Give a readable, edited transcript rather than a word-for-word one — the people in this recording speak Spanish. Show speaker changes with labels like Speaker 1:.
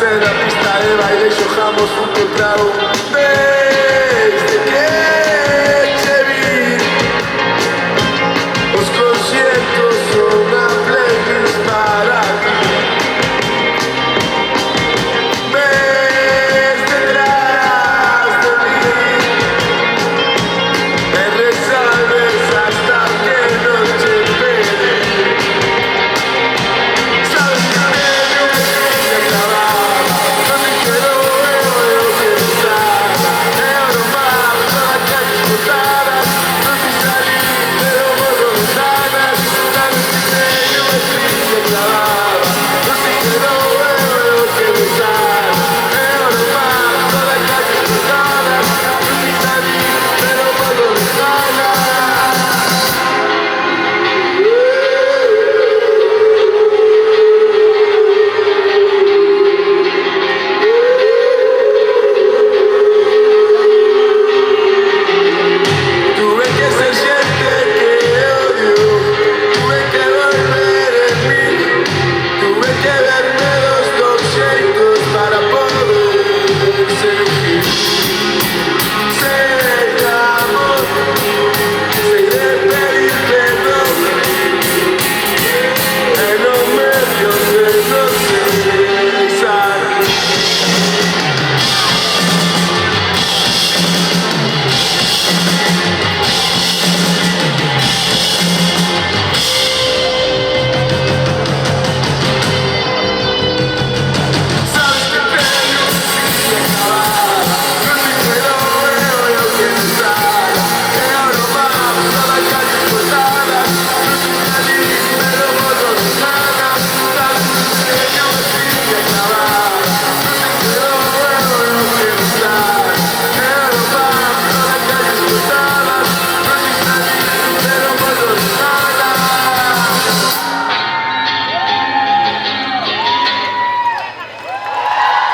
Speaker 1: en la pista de baile lloramos junto al trago. Desde que te vi, los conciertos son una playlist para ti. Ves detrás de mí, me resalves hasta que no te pere. Sabes que medio me acababa, no te quiero, veo que estaba. Euro más, toda la calle explotada, no te salí, pero borro ventanas. Sabes que medio me acababa, no te quiero, veo que estaba. Euro más, toda la calle explotada, no te salí, pero borro ventanas. Tuve que ser gente que odio, tuve que volver en mí, tuve que verme los 200 para poder seguir.